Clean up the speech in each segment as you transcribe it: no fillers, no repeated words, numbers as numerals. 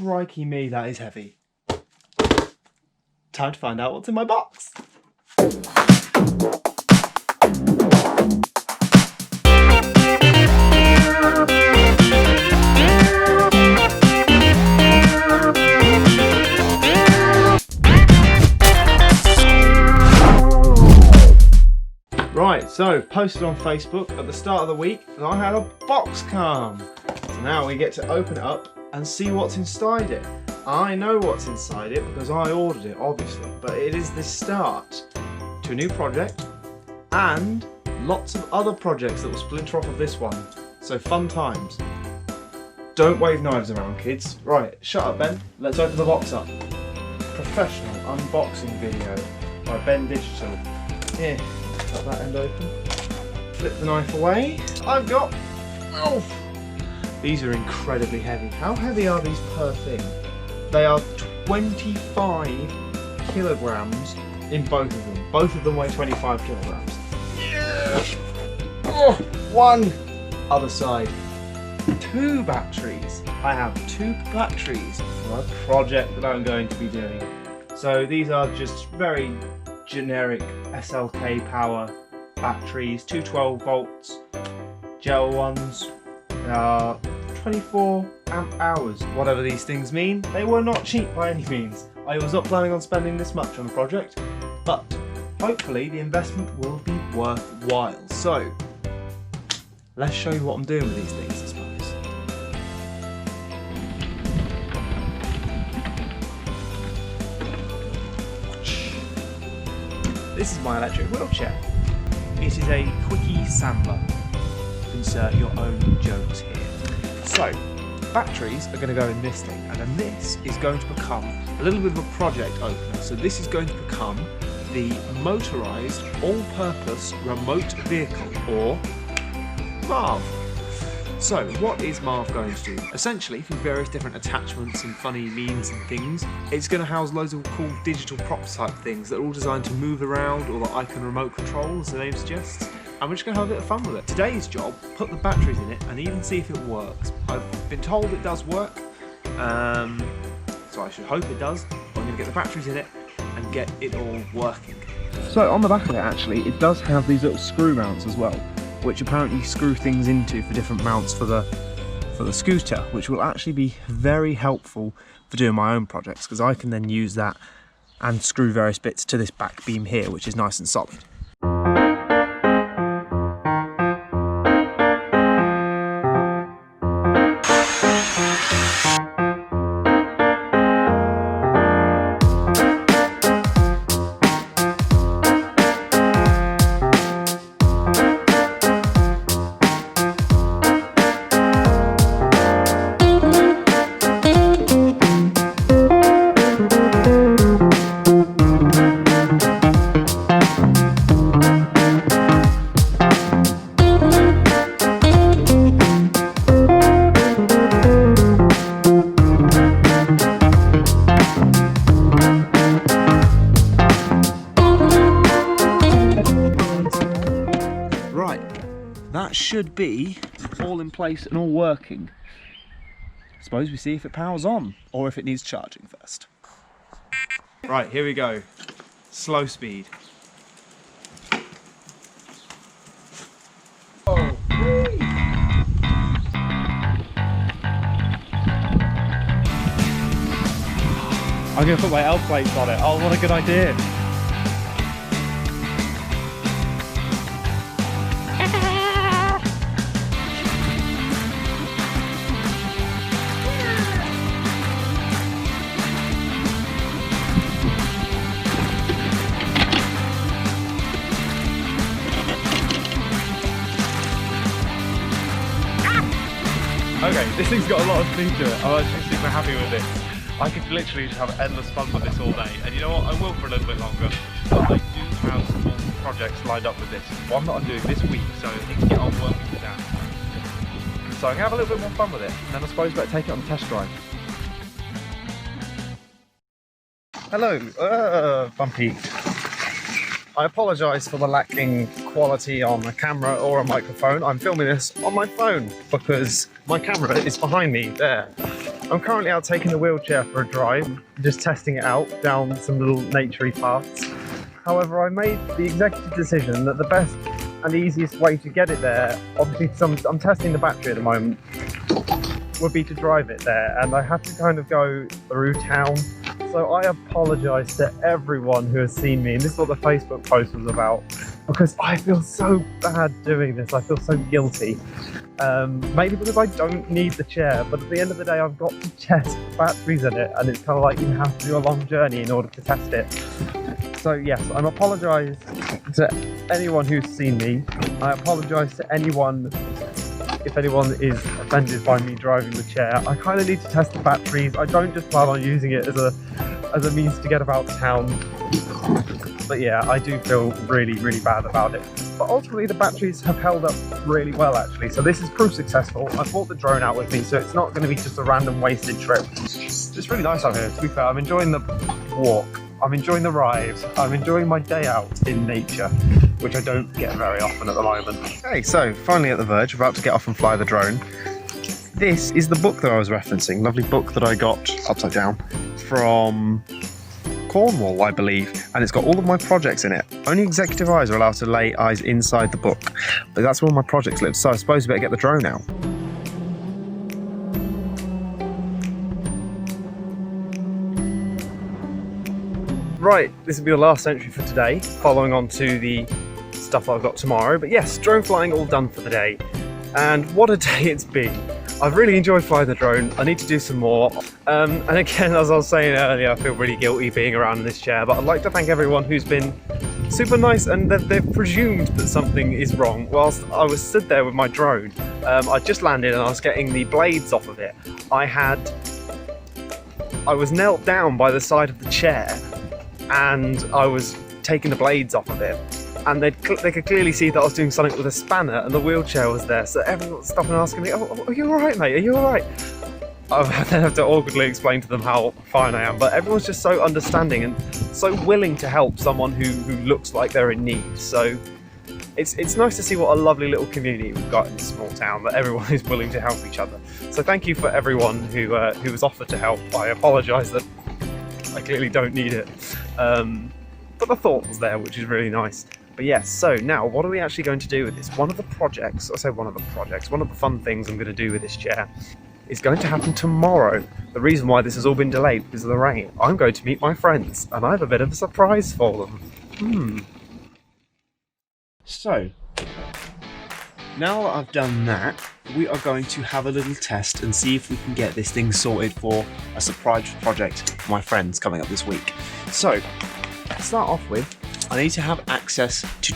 Crikey me, that is heavy. Time to find out what's in my box. Right, so posted on Facebook at the start of the week that I had a box come. So now we get to open it up and see what's inside it. I know what's inside it because I ordered it, obviously, but it is the start to a new project and lots of other projects that will splinter off of this one. So fun times. Don't wave knives around, kids. Right, shut up, Ben. Let's open the box up. Professional unboxing video by Ben Digital. Here, cut that end open. Flip the knife away. I've got... Oh! These are incredibly heavy. How heavy are these per thing? They are 25 kilograms in both of them. Both of them weigh 25 kilograms. Yeah. Oh, one. Other side. 2 batteries. I have 2 batteries for a project that I'm going to be doing. So these are just very generic SLK power batteries. 2 12 volts gel ones. 24 amp hours, whatever these things mean. They were not cheap by any means. I was not planning on spending this much on a project, but hopefully the investment will be worthwhile. So let's show you what I'm doing with these things, I suppose. This is my electric wheelchair. It is a quickie sampler. Insert your own jokes here. So, batteries are going to go in this thing, and then this is going to become a little bit of a project opener. So this is going to become the motorised all-purpose remote vehicle, or M.A.R.V. So what is M.A.R.V going to do? Essentially, through various different attachments and funny means and things, it's going to house loads of cool digital props type things that are all designed to move around, or that I can remote control, as the name suggests. And we're just going to have a bit of fun with it. Today's job, put the batteries in it and even see if it works. I've been told it does work, so I should hope it does. I'm going to get the batteries in it and get it all working. So on the back of it actually, it does have these little screw mounts as well, which apparently screw things into for different mounts for the scooter, which will actually be very helpful for doing my own projects, because I can then use that and screw various bits to this back beam here, which is nice and solid. That should be all in place and all working. I suppose we see if it powers on or if it needs charging first. Right, here we go. Slow speed. Oh, whee! I'm going to put my L plates on it. Oh, what a good idea. Okay, this thing's got a lot of speed to it. I'm actually super happy with this. I could literally just have endless fun with this all day. And you know what, I will for a little bit longer. But I do have some projects lined up with this. One that I'm doing this week, so I need to get on working with that. So I'm going to have a little bit more fun with it. And then I suppose better take it on a test drive. Hello, bumpy. I apologise for the lacking quality on a camera or a microphone. I'm filming this on my phone because my camera is behind me there. I'm currently out taking the wheelchair for a drive, just testing it out down some little naturey paths. However, I made the executive decision that the best and easiest way to get it there, obviously because I'm testing the battery at the moment, would be to drive it there, and I have to kind of go through town. So I apologise to everyone who has seen me, and this is what the Facebook post was about, because I feel so bad doing this. I feel so guilty. Maybe because I don't need the chair, but at the end of the day I've got to test batteries in it, and it's kind of like you have to do a long journey in order to test it. So yes, I'm apologise to anyone who's seen me. I apologise to anyone if anyone is offended by me driving the chair. I kind of need to test the batteries. I don't just plan on using it as a means to get about town. But yeah, I do feel really, really bad about it. But ultimately the batteries have held up really well actually. So this is proof successful. I brought the drone out with me, so it's not going to be just a random wasted trip. It's really nice out here, to be fair. I'm enjoying the walk. I'm enjoying the ride. I'm enjoying my day out in nature, which I don't get very often at the moment. Okay, so finally at the verge, about to get off and fly the drone. This is the book that I was referencing, lovely book that I got upside down from Cornwall, I believe, and it's got all of my projects in it. Only executive eyes are allowed to lay eyes inside the book, but that's where all my projects live, so I suppose we better get the drone out. Right, this will be the last entry for today, following on to the stuff I've got tomorrow. But yes, drone flying all done for the day. And what a day it's been. I've really enjoyed flying the drone. I need to do some more. And again, as I was saying earlier, I feel really guilty being around in this chair, but I'd like to thank everyone who's been super nice, and they've presumed that something is wrong whilst I was stood there with my drone. I just landed and I was getting the blades off of it. I was knelt down by the side of the chair, and I was taking the blades off of it, and they could clearly see that I was doing something with a spanner, and the wheelchair was there, so everyone was stopping and asking me, "Oh, are you alright, mate? Are you alright?" I then have to awkwardly explain to them how fine I am, but everyone's just so understanding and so willing to help someone who looks like they're in need. So it's nice to see what a lovely little community we've got in this small town, that everyone is willing to help each other. So thank you for everyone who was offered to help. I apologise that I clearly don't need it, but the thought was there, which is really nice. But yes, so now what are we actually going to do with this? One of the fun things I'm going to do with this chair is going to happen tomorrow. The reason why this has all been delayed because of the rain. I'm going to meet my friends, and I have a bit of a surprise for them. So, now that I've done that, we are going to have a little test and see if we can get this thing sorted for a surprise project for my friends coming up this week. So, to start off with, I need to have access to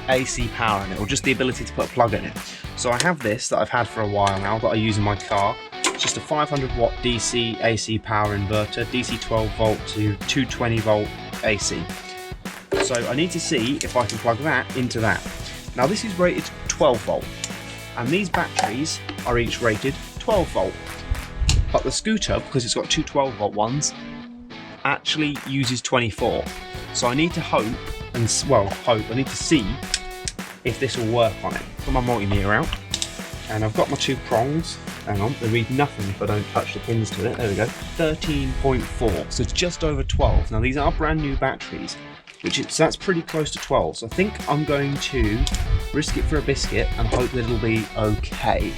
AC power in it, or just the ability to put a plug in it. So I have this that I've had for a while now that I use in my car. It's just a 500 watt DC AC power inverter, DC 12 volt to 220 volt AC. So I need to see if I can plug that into that. Now this is rated 12 volt, and these batteries are each rated 12 volt. But the scooter, because it's got two 12 volt ones, actually uses 24. So I need to I need to see if this will work on it. I've got my multimeter out, and I've got my two prongs. Hang on, they read nothing if I don't touch the pins to it. There we go. 13.4, so it's just over 12. Now these are brand new batteries, so that's pretty close to 12. So I think I'm going to risk it for a biscuit and hope that it'll be okay.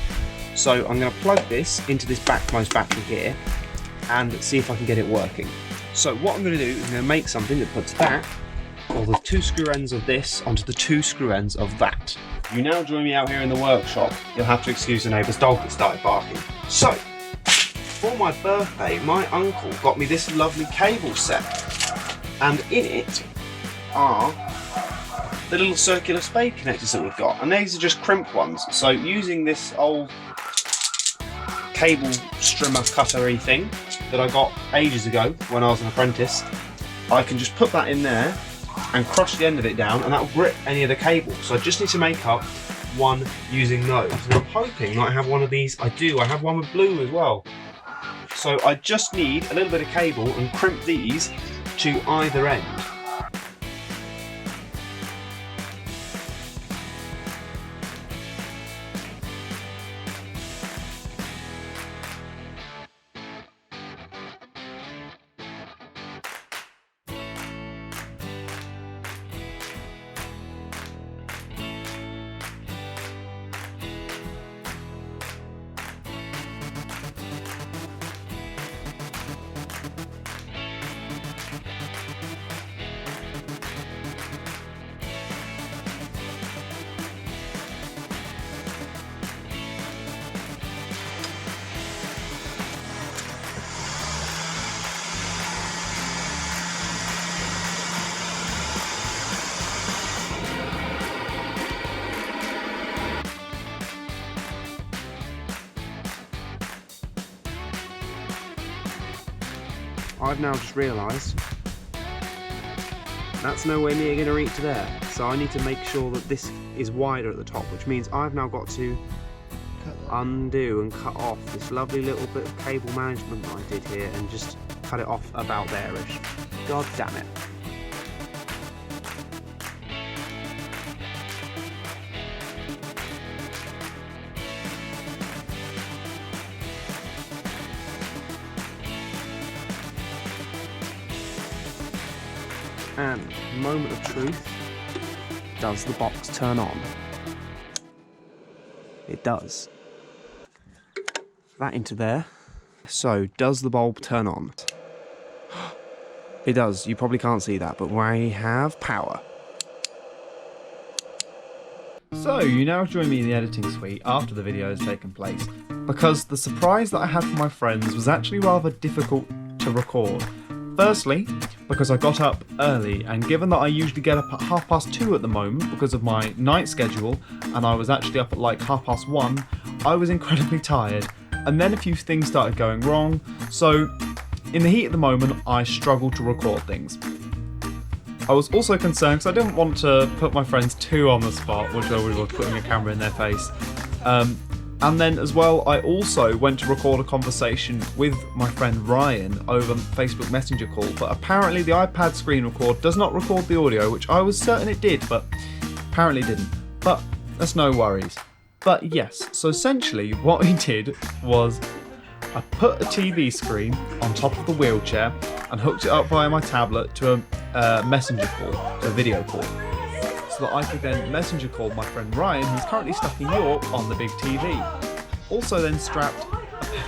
So I'm going to plug this into this backmost battery here and see if I can get it working. So what I'm going to do is I'm going to make something that puts that, or the two screw ends of this, onto the two screw ends of that. You now join me out here in the workshop. You'll have to excuse the neighbour's dog that started barking. So, for my birthday, my uncle got me this lovely cable set, and in it are the little circular spade connectors that we've got, and these are just crimp ones. So using this old cable strimmer cuttery thing that I got ages ago when I was an apprentice, I can just put that in there and crush the end of it down, and that will grip any of the cables. So I just need to make up one using those, and I'm hoping that I have one of these. I do, I have one with blue as well. So I just need a little bit of cable and crimp these to either end. I've now just realised that's nowhere near going to reach there. So I need to make sure that this is wider at the top, which means I've now got to undo and cut off this lovely little bit of cable management that I did here and just cut it off about there-ish. God damn it. And moment of truth, does the box turn on? It does. That into there. So, does the bulb turn on? It does. You probably can't see that, but we have power. So, you now join me in the editing suite after the video has taken place, because the surprise that I had for my friends was actually rather difficult to record. Firstly, because I got up early, and given that I usually get up at 2:30 at the moment because of my night schedule, and I was actually up at like 1:30, I was incredibly tired, and then a few things started going wrong, so in the heat of the moment I struggled to record things. I was also concerned because I didn't want to put my friends too on the spot, which I was putting a camera in their face. And then as well, I also went to record a conversation with my friend Ryan over Facebook Messenger call, but apparently the iPad screen record does not record the audio, which I was certain it did, but apparently didn't. But that's no worries. But yes, so essentially what we did was I put a TV screen on top of the wheelchair and hooked it up via my tablet to a messenger call, to a video call, so that I could then messenger call my friend Ryan, who's currently stuck in York, on the big TV. Also then strapped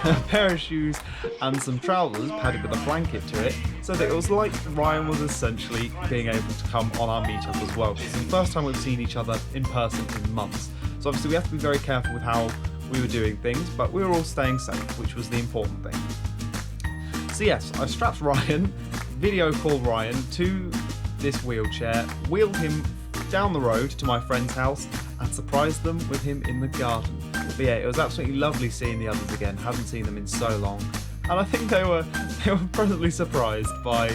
a pair of shoes and some trousers padded with a blanket to it, so that it was like Ryan was essentially being able to come on our meetup as well. It's the first time we've seen each other in person in months, so obviously we have to be very careful with how we were doing things, but we were all staying safe, which was the important thing. So yes, I strapped Ryan, video called Ryan to this wheelchair, wheeled him down the road to my friend's house and surprised them with him in the garden. But yeah, it was absolutely lovely seeing the others again. Haven't seen them in so long, and I think they were pleasantly surprised by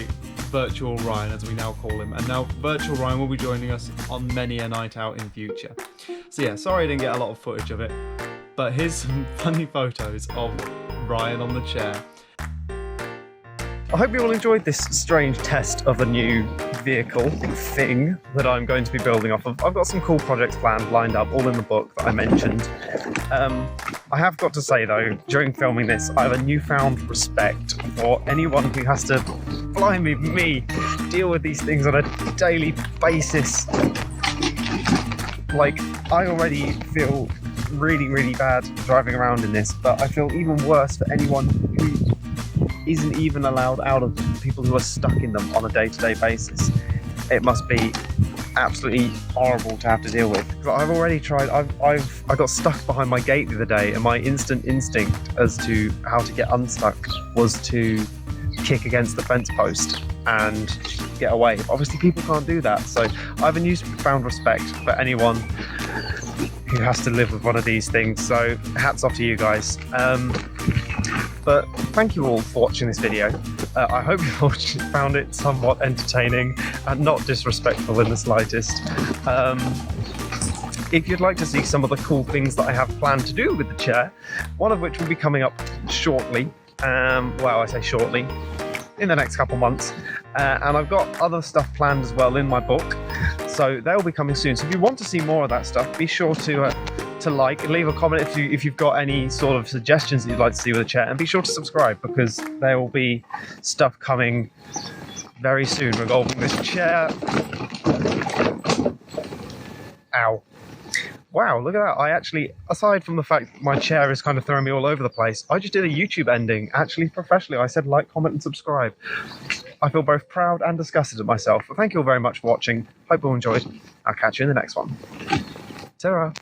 Virtual Ryan, as we now call him. And now Virtual Ryan will be joining us on many a night out in future. So yeah, sorry I didn't get a lot of footage of it, but here's some funny photos of Ryan on the chair. I hope you all enjoyed this strange test of a new vehicle thing that I'm going to be building off of. I've got some cool projects planned, lined up, all in the book that I mentioned. I have got to say though, during filming this, I have a newfound respect for anyone who has to, blimey me, deal with these things on a daily basis. Like, I already feel really, really bad driving around in this, but I feel even worse for anyone who isn't even allowed out of people who are stuck in them on a day-to-day basis. It must be absolutely horrible to have to deal with. I've already tried, I got stuck behind my gate the other day, and my instant instinct as to how to get unstuck was to kick against the fence post and get away. Obviously people can't do that, so I have a newfound respect for anyone who has to live with one of these things, so hats off to you guys. But thank you all for watching this video. I hope you all found it somewhat entertaining and not disrespectful in the slightest. If you'd like to see some of the cool things that I have planned to do with the chair, one of which will be coming up shortly, well, I say shortly, in the next couple months, and I've got other stuff planned as well in my book, so they'll be coming soon. So if you want to see more of that stuff, be sure to like and leave a comment if you've got any sort of suggestions that you'd like to see with the chair, and be sure to subscribe because there will be stuff coming very soon revolving this chair. Ow. Wow, look at that. I actually, aside from the fact that my chair is kind of throwing me all over the place, I just did a YouTube ending, actually professionally. I said like, comment and subscribe. I feel both proud and disgusted at myself. But thank you all very much for watching. Hope you all enjoyed. I'll catch you in the next one. Ta-ra.